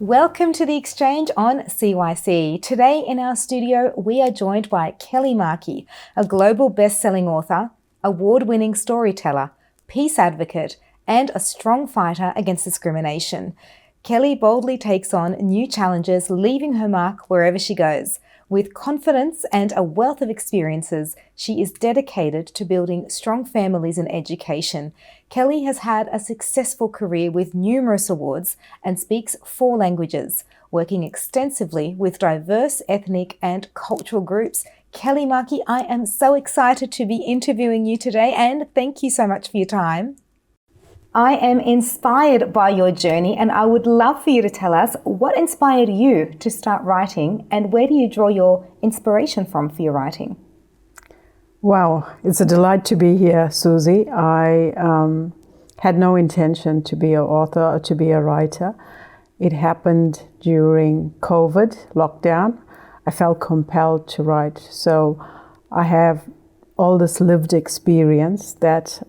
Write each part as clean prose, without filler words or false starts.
Welcome to The Exchange on CYC. Today in our studio, we are joined by Kelly Markey, a global best-selling author, award-winning storyteller, peace advocate, and a strong fighter against discrimination. Kelly boldly takes on new challenges, leaving her mark wherever she goes. With confidence and a wealth of experiences, she is dedicated to building strong families and education. Kelly has had a successful career with numerous awards and speaks 4 languages, working extensively with diverse ethnic and cultural groups. Kelly Markey, I am so excited to be interviewing you today, and thank you so much for your time. I am inspired by your journey, and I would love for you to tell us what inspired you to start writing, and where do you draw your inspiration from for your writing? Wow, it's a delight to be here, Susie. I had no intention to be an author or to be a writer. It happened during COVID lockdown. I felt compelled to write. So I have all this lived experience that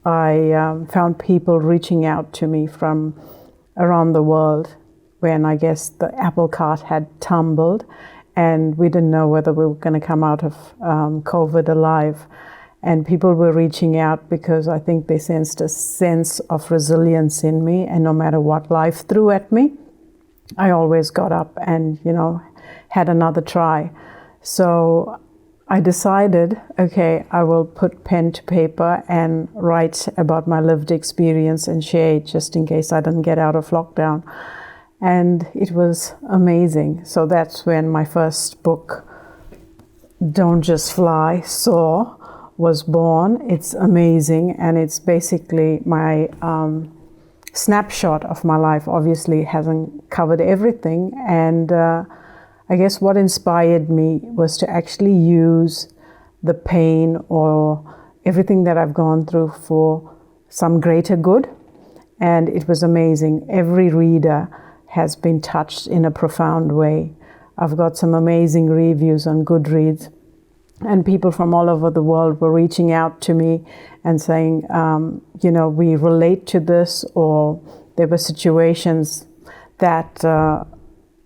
I found people reaching out to me from around the world when I guess the apple cart had tumbled and we didn't know whether we were going to come out of COVID alive. And people were reaching out because I think they sensed a sense of resilience in me, and no matter what life threw at me, I always got up and, had another try. So I decided, okay, I will put pen to paper and write about my lived experience and share it just in case I didn't get out of lockdown. And it was amazing. So that's when my first book, Don't Just Fly, Soar, was born. It's amazing, and it's basically my snapshot of my life. Obviously, it hasn't covered everything, and I guess what inspired me was to actually use the pain or everything that I've gone through for some greater good. And it was amazing. Every reader has been touched in a profound way. I've got some amazing reviews on Goodreads, and people from all over the world were reaching out to me and saying, we relate to this, or there were situations that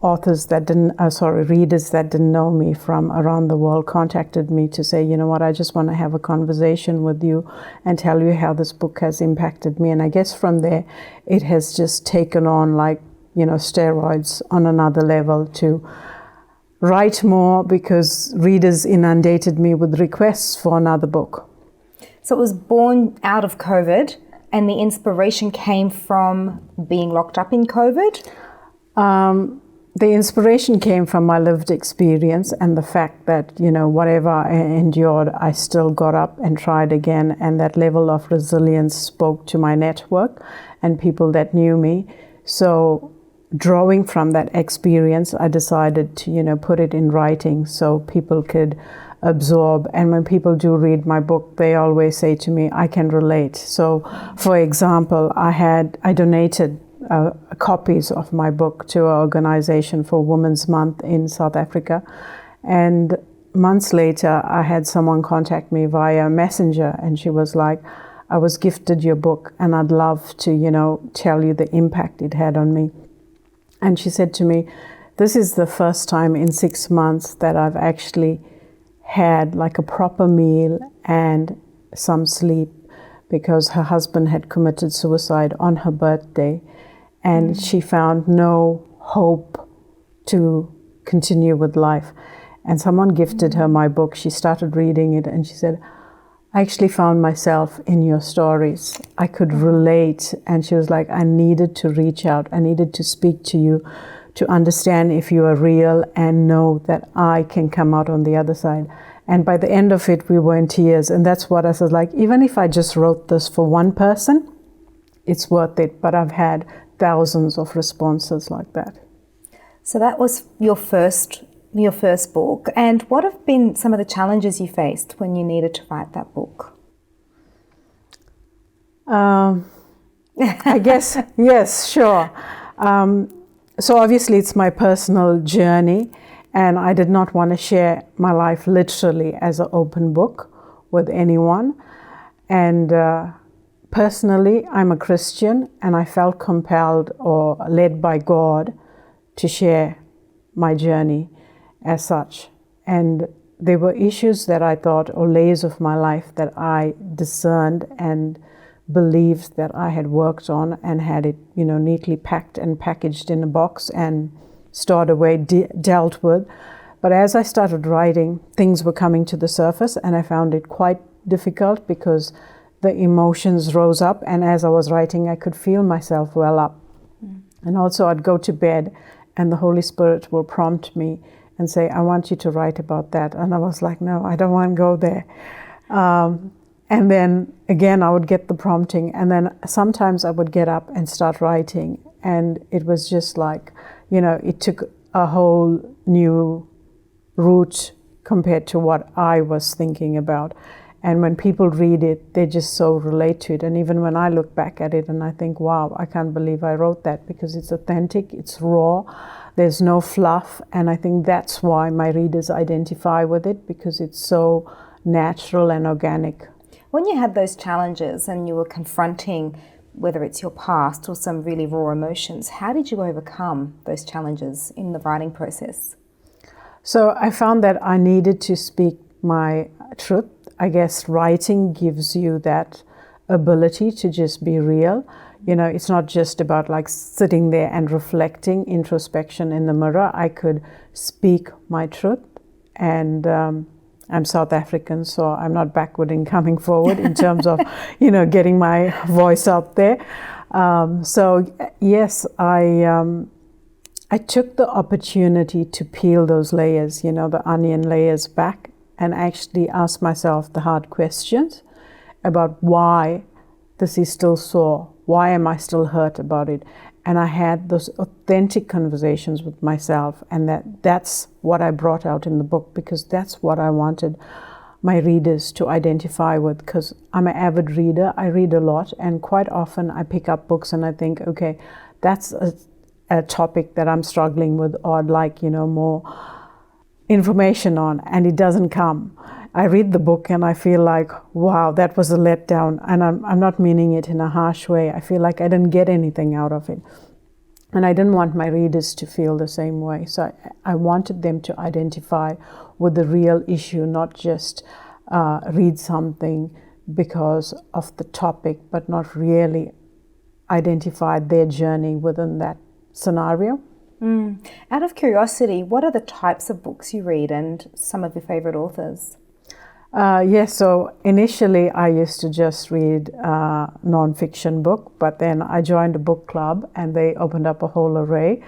readers that didn't know me from around the world contacted me to say, you know what, I just want to have a conversation with you and tell you how this book has impacted me. And I guess from there, it has just taken on steroids on another level to write more because readers inundated me with requests for another book. So it was born out of COVID, and the inspiration came from being locked up in COVID? The inspiration came from my lived experience and the fact that, whatever I endured, I still got up and tried again. And that level of resilience spoke to my network and people that knew me. So drawing from that experience, I decided to, put it in writing so people could absorb. And when people do read my book, they always say to me, I can relate. So, for example, I donated copies of my book to an organization for Women's Month in South Africa. And months later, I had someone contact me via Messenger, and she was like, I was gifted your book, and I'd love to, tell you the impact it had on me. And she said to me, this is the first time in 6 months that I've actually had like a proper meal and some sleep, because her husband had committed suicide on her birthday. And she found no hope to continue with life. And someone gifted her my book. She started reading it and she said, I actually found myself in your stories. I could relate. And she was like, I needed to reach out. I needed to speak to you to understand if you are real and know that I can come out on the other side. And by the end of it, we were in tears. And that's what I was like, even if I just wrote this for one person, it's worth it. But I've had thousands of responses like that. So that was your first book. And what have been some of the challenges you faced when you needed to write that book? I guess, yes, sure. So obviously it's my personal journey, and I did not want to share my life literally as an open book with anyone. And personally, I'm a Christian, and I felt compelled or led by God to share my journey as such. And there were issues that I thought, or layers of my life that I discerned and believed that I had worked on and had it, neatly packed and packaged in a box and stored away, dealt with. But as I started writing, things were coming to the surface, and I found it quite difficult because the emotions rose up, and as I was writing, I could feel myself well up. And also I'd go to bed, and the Holy Spirit will prompt me and say, I want you to write about that. And I was like, no, I don't want to go there. And then again, I would get the prompting, and then sometimes I would get up and start writing, and it was just like, it took a whole new route compared to what I was thinking about. And when people read it, they just so relate to it. And even when I look back at it and I think, wow, I can't believe I wrote that, because it's authentic, it's raw, there's no fluff. And I think that's why my readers identify with it, because it's so natural and organic. When you had those challenges and you were confronting, whether it's your past or some really raw emotions, how did you overcome those challenges in the writing process? So I found that I needed to speak my truth. I guess writing gives you that ability to just be real. It's not just about like sitting there and reflecting, introspection in the mirror. I could speak my truth, and I'm South African, so I'm not backward in coming forward in terms of, getting my voice out there. So yes, I took the opportunity to peel those layers, the onion layers back, and actually ask myself the hard questions about why this is still sore. Why am I still hurt about it? And I had those authentic conversations with myself, and that's what I brought out in the book, because that's what I wanted my readers to identify with, because I'm an avid reader. I read a lot, and quite often I pick up books and I think, okay, that's a topic that I'm struggling with, or I'd like, more information on, and it doesn't come. I read the book and I feel like, wow, that was a letdown. And I'm not meaning it in a harsh way. I feel like I didn't get anything out of it. And I didn't want my readers to feel the same way. So I wanted them to identify with the real issue, not just read something because of the topic, but not really identify their journey within that scenario. Out of curiosity, what are the types of books you read and some of your favorite authors? Yes, so initially I used to just read non-fiction book, but then I joined a book club and they opened up a whole array.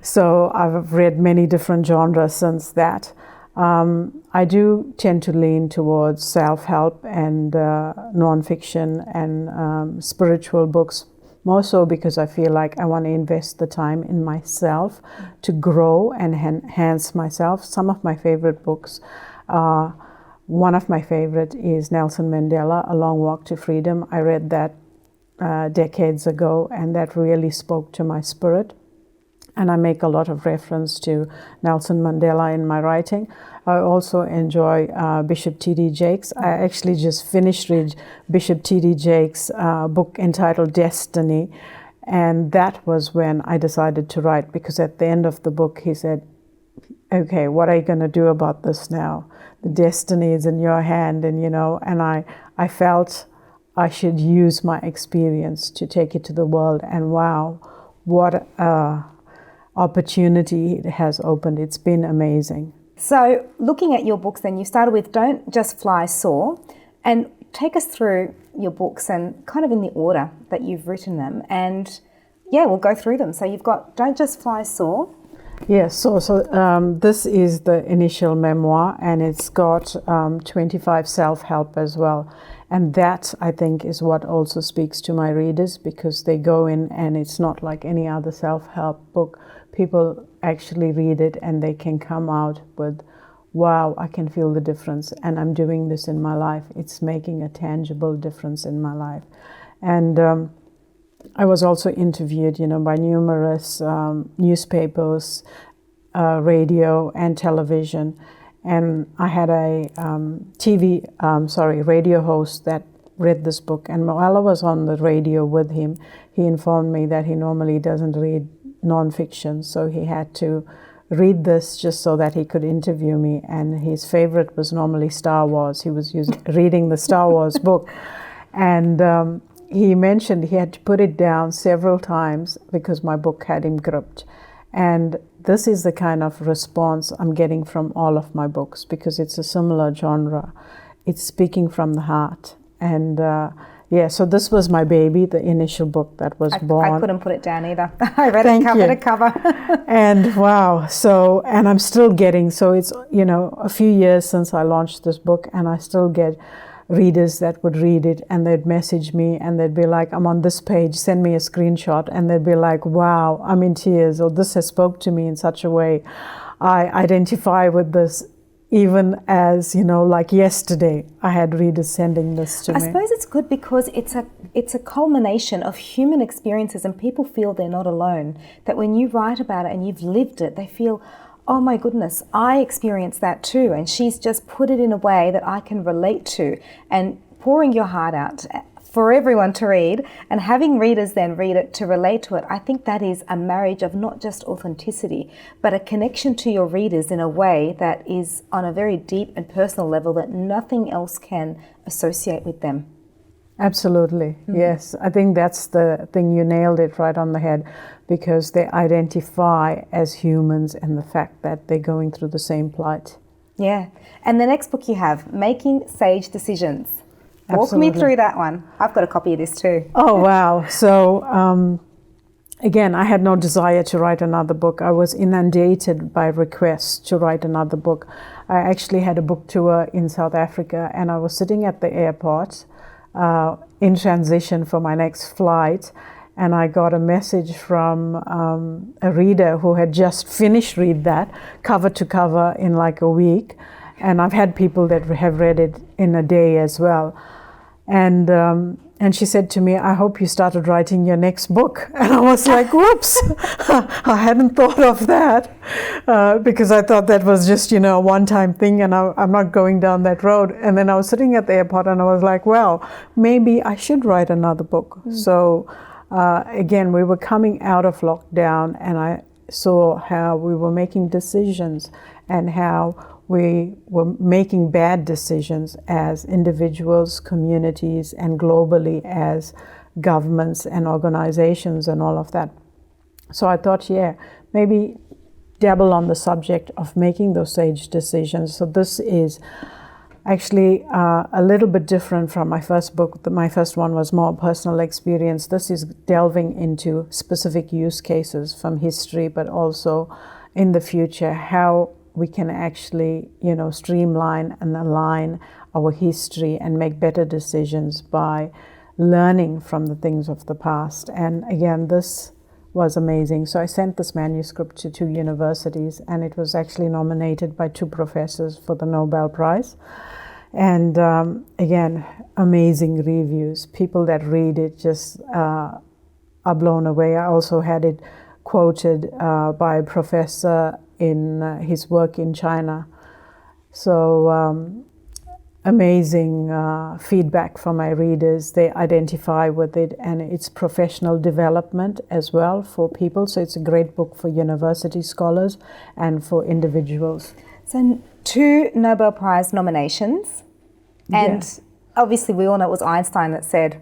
So I've read many different genres since that. I do tend to lean towards self-help and non-fiction and spiritual books, more so because I feel like I want to invest the time in myself to grow and enhance myself. Some of my favorite books are, one of my favorite is Nelson Mandela, A Long Walk to Freedom. I read that decades ago, and that really spoke to my spirit. And I make a lot of reference to Nelson Mandela in my writing. I also enjoy Bishop T.D. Jakes. I actually just finished read Bishop T.D. Jakes' book entitled Destiny. And that was when I decided to write, because at the end of the book he said, okay, what are you going to do about this now? The destiny is in your hand, and and I felt I should use my experience to take it to the world. And wow, what opportunity it has opened. It's been amazing. So looking at your books then, you started with Don't Just Fly, Soar, and take us through your books and kind of in the order that you've written them. And yeah, we'll go through them. So you've got Don't Just Fly, Soar. Yes, so this is the initial memoir, and it's got 25 self-help as well. And that, I think, is what also speaks to my readers, because they go in and it's not like any other self-help book. People actually read it and they can come out with, wow, I can feel the difference, and I'm doing this in my life. It's making a tangible difference in my life. And I was also interviewed, by numerous newspapers, radio and television. And I had a radio host that read this book. And while I was on the radio with him, he informed me that he normally doesn't read nonfiction, so he had to read this just so that he could interview me. And his favorite was normally Star Wars. He was reading the Star Wars book. And he mentioned he had to put it down several times because my book had him gripped. And this is the kind of response I'm getting from all of my books, because it's a similar genre. It's speaking from the heart. And so this was my baby, the initial book that was born. I couldn't put it down either. I read it cover to cover. And wow, and I'm still getting, so it's, a few years since I launched this book, and I still get readers that would read it and they'd message me and they'd be like, I'm on this page, send me a screenshot, and they'd be like, wow, I'm in tears, or this has spoke to me in such a way. I identify with this, even as, like yesterday, I had readers sending this to me. I suppose it's good because it's a culmination of human experiences, and people feel they're not alone. That when you write about it and you've lived it, they feel, oh my goodness, I experienced that too. And she's just put it in a way that I can relate to, and pouring your heart out for everyone to read and having readers then read it to relate to it. I think that is a marriage of not just authenticity, but a connection to your readers in a way that is on a very deep and personal level that nothing else can associate with them. Absolutely, yes. I think that's the thing, you nailed it right on the head, because they identify as humans and the fact that they're going through the same plight. Yeah. And the next book you have, Making Sage Decisions. Walk Absolutely. me through that one. I've got a copy of this too. Oh, wow. So, again, I had no desire to write another book. I was inundated by requests to write another book. I actually had a book tour in South Africa, and I was sitting at the airport in transition for my next flight, and I got a message from a reader who had just finished read that cover to cover in like a week, and I've had people that have read it in a day as well. And she said to me, I hope you started writing your next book. And I was like, whoops, I hadn't thought of that, because I thought that was just, a one-time thing, and I'm not going down that road. And then I was sitting at the airport and I was like, well, maybe I should write another book. So again, we were coming out of lockdown, and I saw how we were making decisions and how we were making bad decisions as individuals, communities, and globally as governments and organizations and all of that. So I thought, maybe dabble on the subject of making those sage decisions. So this is actually a little bit different from my first book. My first one was more personal experience. This is delving into specific use cases from history, but also in the future, how we can actually, streamline and align our history and make better decisions by learning from the things of the past. And again, this was amazing. So I sent this manuscript to 2 universities, and it was actually nominated by 2 professors for the Nobel Prize. And again, amazing reviews. People that read it just are blown away. I also had it quoted by a professor in his work in China. So amazing feedback from my readers. They identify with it, and it's professional development as well for people. So it's a great book for university scholars and for individuals. So 2 Nobel Prize nominations, and obviously we all know it was Einstein that said,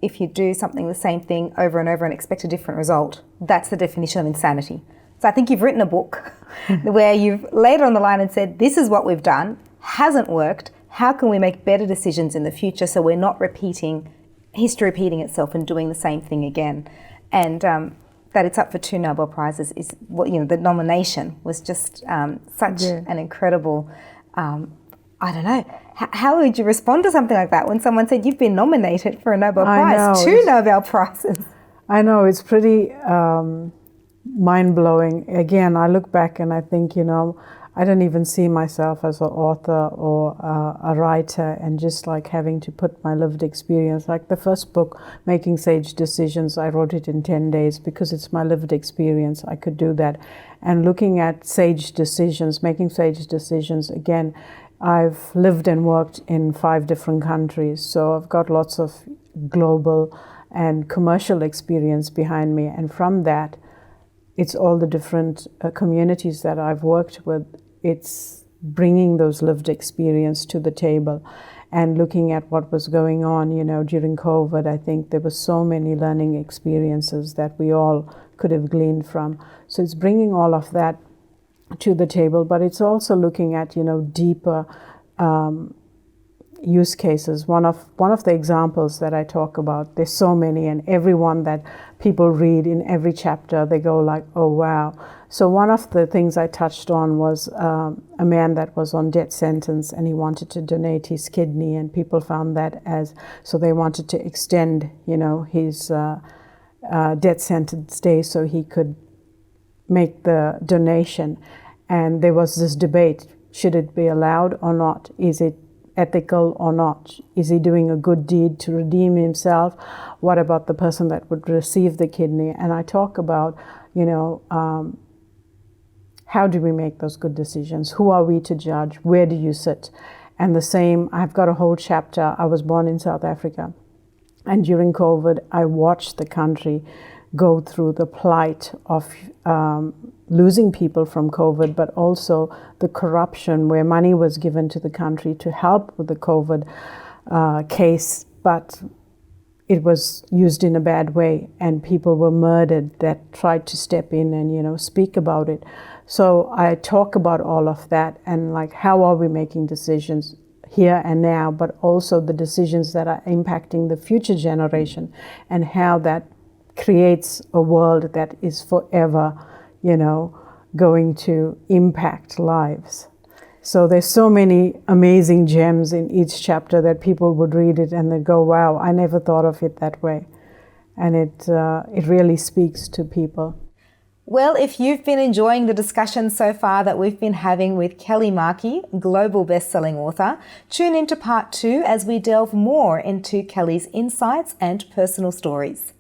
if you do something the same thing over and over and expect a different result, that's the definition of insanity. So I think you've written a book where you've laid on the line and said, this is what we've done, hasn't worked, how can we make better decisions in the future so we're not history repeating itself and doing the same thing again. And that it's up for 2 Nobel Prizes is what, the nomination was just such an incredible, I don't know, how would you respond to something like that when someone said you've been nominated for a Nobel Prize, 2 Nobel Prizes? I know, it's pretty mind-blowing. Again, I look back and I think, I don't even see myself as an author or a writer, and just like having to put my lived experience, like the first book, Making Sage Decisions, I wrote it in 10 days because it's my lived experience. I could do that. And looking at sage decisions, making sage decisions, again, I've lived and worked in 5 different countries, so I've got lots of global and commercial experience behind me. And from that, it's all the different communities that I've worked with. It's bringing those lived experience to the table and looking at what was going on, during COVID. I think there were so many learning experiences that we all could have gleaned from. So it's bringing all of that to the table, but it's also looking at, deeper use cases. One of the examples that I talk about, there's so many, and every one that people read in every chapter, they go like, oh wow. So one of the things I touched on was a man that was on death sentence, and he wanted to donate his kidney, and people found that so they wanted to extend, his death sentence day so he could make the donation. And there was this debate, should it be allowed or not? Is it ethical or not? Is he doing a good deed to redeem himself? What about the person that would receive the kidney? And I talk about, how do we make those good decisions? Who are we to judge? Where do you sit? And the same, I've got a whole chapter. I was born in South Africa, and during COVID, I watched the country go through the plight of losing people from COVID, but also the corruption where money was given to the country to help with the COVID case, but it was used in a bad way, and people were murdered that tried to step in and, speak about it. So I talk about all of that and like, how are we making decisions here and now, but also the decisions that are impacting the future generation, and how that creates a world that is forever, going to impact lives. So there's so many amazing gems in each chapter that people would read it and they'd go, wow, I never thought of it that way. And it really speaks to people. Well, if you've been enjoying the discussion so far that we've been having with Kelly Markey, global best-selling author, tune into part 2 as we delve more into Kelly's insights and personal stories.